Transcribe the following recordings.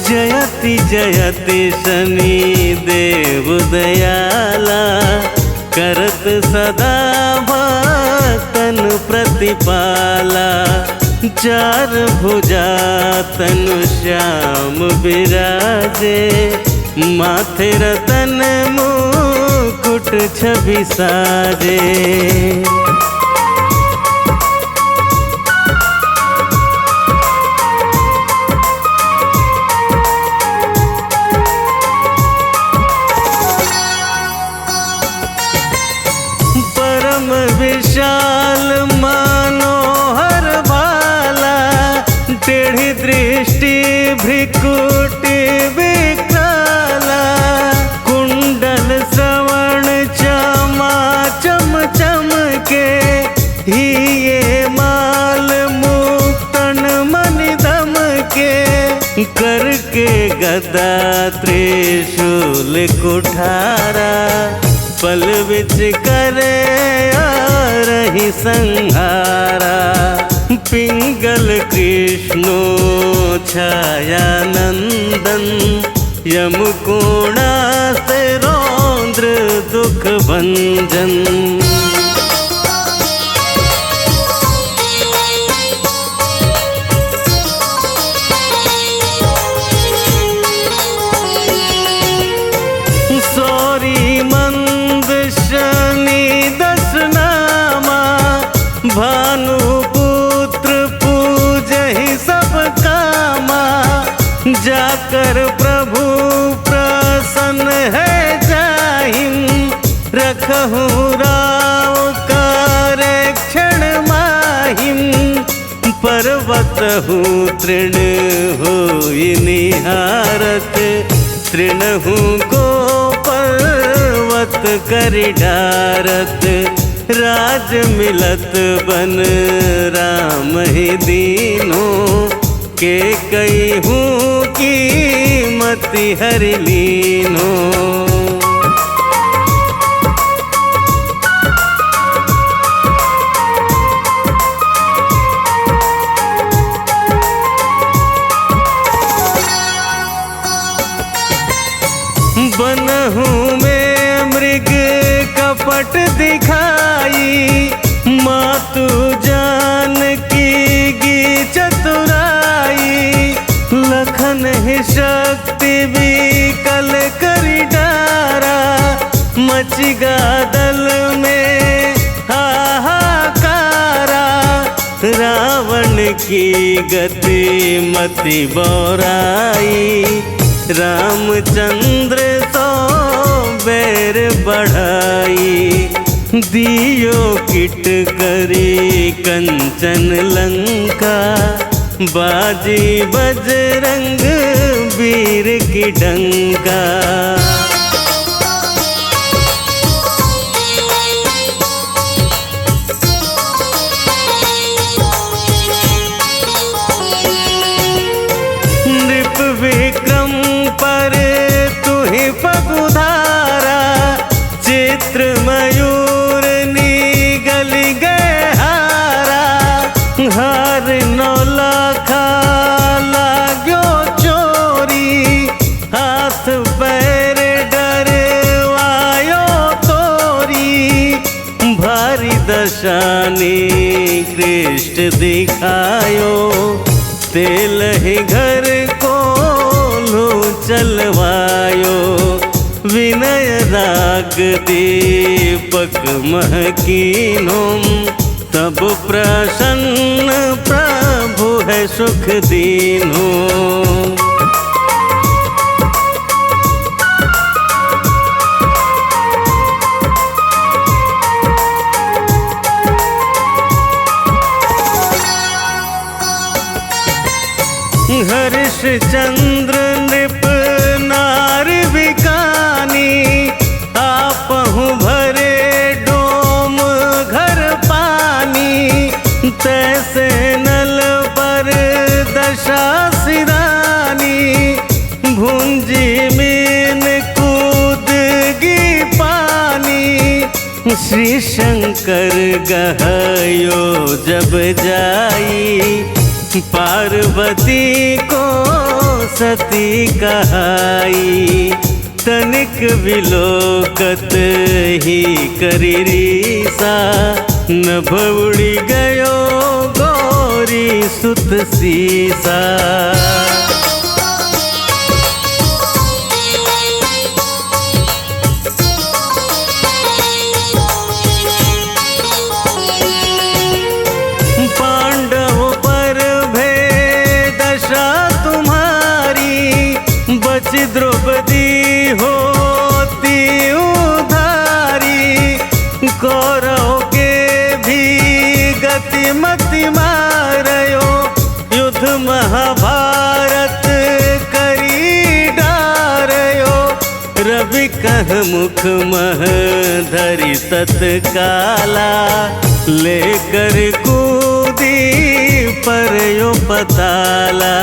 जयति जयति शनि देव दयाला, करत सदा भक्तन प्रतिपाला। चार भुजा तनु श्याम विराजे, माथे रतन मुकुट छवि साजे। परम विशाल मनोहर भाला, टेढ़ी दृष्टि भ्रिकुटी विकराला। कुंडल श्रवण चमा चम चम के, हिये माल मुक्तन मनि दम के। करके गदा त्रिशूल कुठारा, पल विच करे रही संहारा। पिंगल कृष्णो छाया नंदन, यमकोणा से रौद्र दुख भंजन। भानुपुत्र पूजहि सब कामा, जाकर प्रभु प्रसन्न है जाहिम। रखहु राव करे क्षण माहिम, पर्वत हूँ तृण होई निहारत। तृणहु को पर्वत करि डारत, राज मिलत बन राम ही दीनो। के कई हूँ कीमति हरि लीनो। बनहु में मृग कपट दिखाई, मातु जानकी की चतुराई। लखन ही शक्ति विकल करि डारा, मचिगा दल में हाहाकारा। रावण की गति मति बौराई, रामचंद्र तो बैर बढ़ाई। दियो किट करी कंचन लंका, बाजी बजरंग वीर की डंका। नृप विक्रम पर तुहि पगुधारा, चित्र मयूर निगल गए हारा। हार नौलखा लाग्यो चोरी, हाथ पैर डरवायो तोरी। भारी दशानी कृष्ण दिखायो, तेल ही घर को लो चलवायो। विनय राग दीपक महकीनो, तब प्रसन्न प्रभु है सुख दीनो। हरिश्चंद्र नृप नार विकानी, आपहु भरे डोम घर पानी। तैसे नल पर दशा सिरानी, भुंजी मीन कूदगी पानी। श्री शंकर गहयो जब जाई, पार्वती को सती कहाई, तनिक विलोकत ही करी रीसा, नभ उड़ी गयो गौरी सुत सीसा। पांडवों पर भय दशा तुम्हारी, बच द्रौपदी होती उधारी, कौरव के भी गति मति मारयो, युद्ध महाभारत करी डारयो, रवि कह मुख मह धरि तत्काला, लेकर कूदी परयो पताला,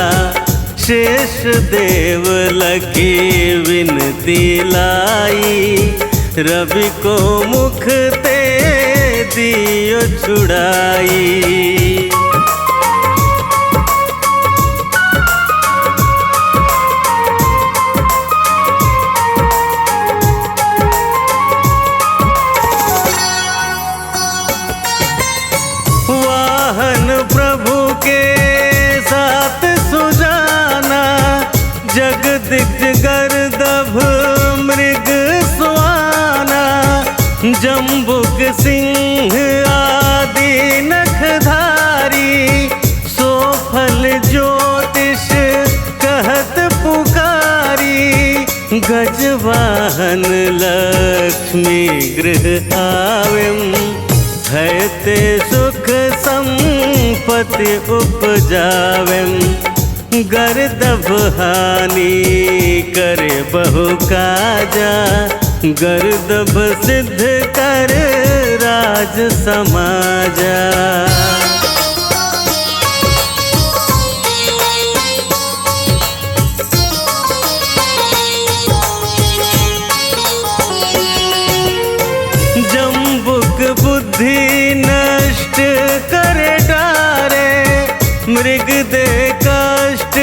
शेष देव लखी विनती लाई, रवि को मुख ते दियो छुड़ाई। वाहन प्रभु के साथ सुजाना, जगदिग्ज गर्दभ मृग स्वाना, जम्बुक सिंह आदि नखधारी, सोफल ज्योतिष कहत पुकारी, गजवाहन लक्ष्मी गृह आवेम, हैते सुख संपत्ति उपजावेम, गर्दभ हानि करे बहु काजा, गर्दभ सिद्ध कर राज समाजा। जम्बुक बुद्धि नष्ट करे डारे, मृग दे कष्ट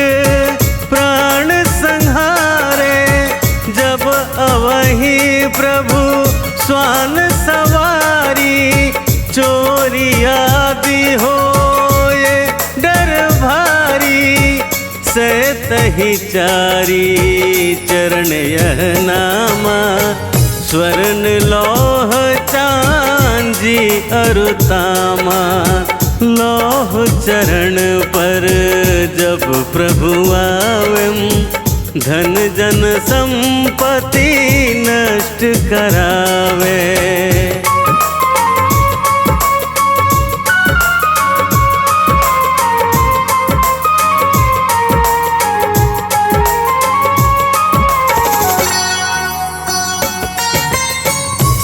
प्राण संहारे, जब अवहि प्रभु स्वान सवारी, चोरी आदि होए डर भारी, से तहि चारी चरण यह नामा, स्वर्ण लौह चांदी अरुतामा, लौह चरण पर जब प्रभु आवेम, धन जन संपत्ति नष्ट करावे।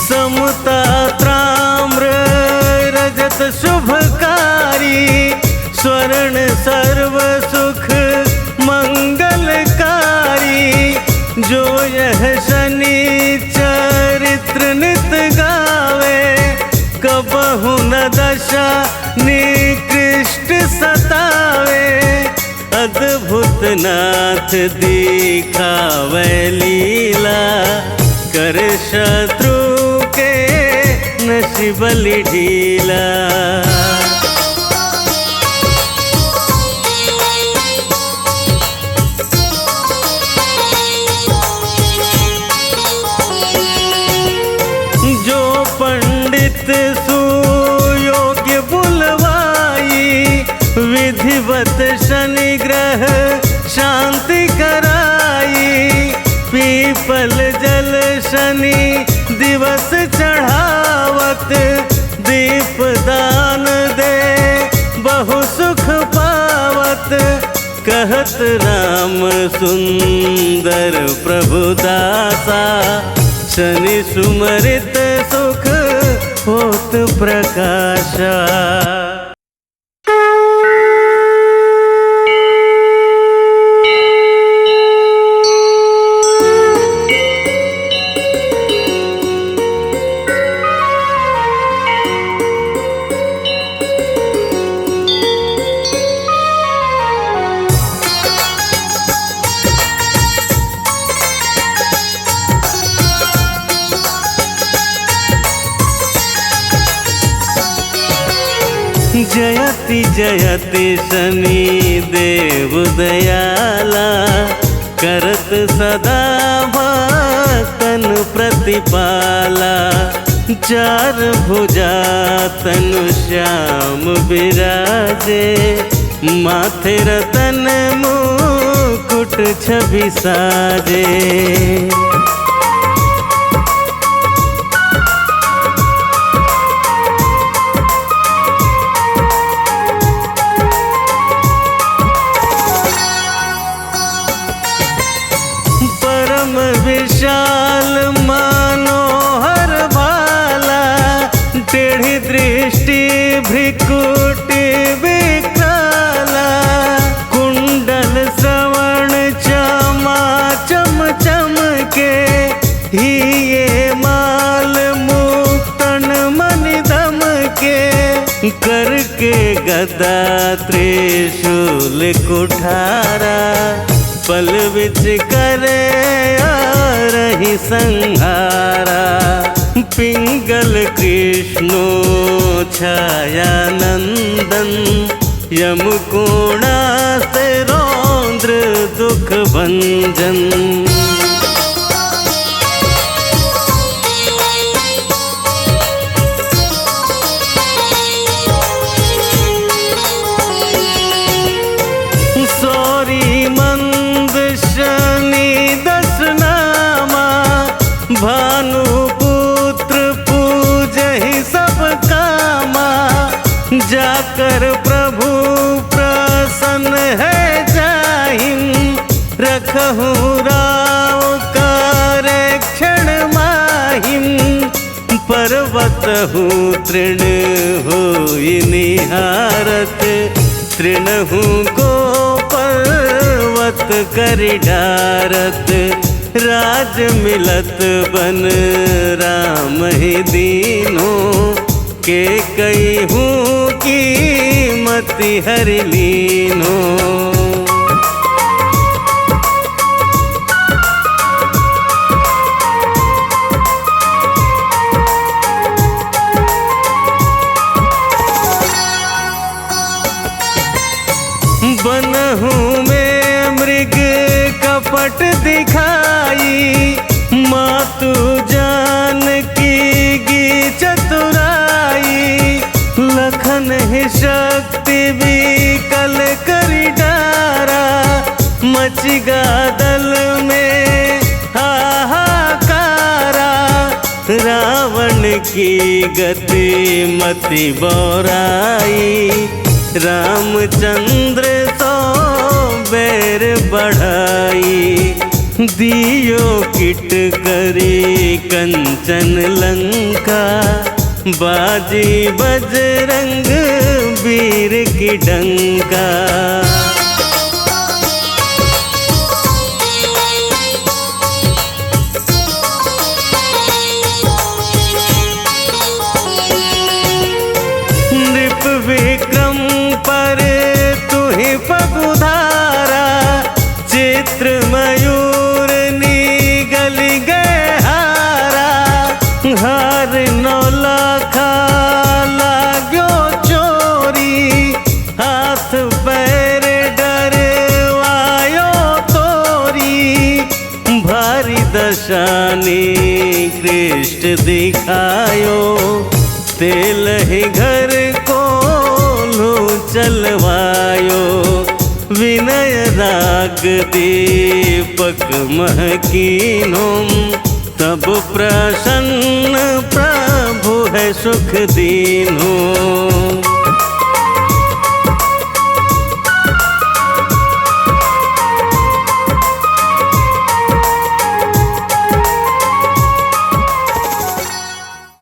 समता ताम्र रजत शुभकारी, स्वर्ण सर्व सुख मंगलकारी, जो यह शनि चरित्र नित गावे, कबहु न दशा निकृष्ट सतावे, अद्भुत नाथ दिखावे लीला, कर शत्रु के नसीब ढीला। जो पंडित सुयोग्य बुलवाई, विधिवत शनि ग्रह शांति कराई, पीपल जल शनि दिवस चढ़ावत, दीप दान दे बहु सुख पावत, कहत राम सुंदर प्रभु दासा, शनि सुमरित सुख होत प्रकाशा। जयति शनि देव दयाला, करत सदा भक्तन प्रतिपाला। चार भुजा तनु श्याम बिराजे, माथे रतन मुकुट छवि साजे। परम विशाल मनोहर भाला, टेढ़ी दृष्टि भ्रिकुटी विकराला। कुंडल श्रवण चमा चम चम के, हिये माल मुक्तन मनि दम के। करके गदा त्रिशूल कुठारा, पल विच करे रही संहारा। पिंगल कृष्णो छाया नंदन, यमकोणा से रौद्र दुख भंजन। भानुपुत्र पूजहि सब कामा, जाकर प्रभु प्रसन्न है जाहिं। रखहु राव करे क्षण माहिं, पर्वत हूँ तृण होई निहारत। तृणहु को पर्वत करि डारत, राज मिलत बन राम ही दीनो। के कई हूँ कीमति हरि लीनो। बनहु में मृग कपट दिखाई, मातु जानकी की चतुराई। लखन ही शक्ति विकल करि डारा, मचिगा दल में हाहाकारा। रावण की गति मति बौराई, रामचंद्र तो बैर बढ़ाई। दियो किट करी कंचन लंका, बाजी बजरंग वीर की डंका। नृप विक्रम पर तुहि पगुधारा, चित्र मयूर निगल गए हारा। हार नौलखा लाग्यो चोरी, हाथ पैर डरवायो तोरी। भारी दशानी कृष्ण दिखायो, तेल ही घर को लो चलवायो। विनय राग दीपक महकीनो, तब प्रसन्न प्रभु है सुख दीनो।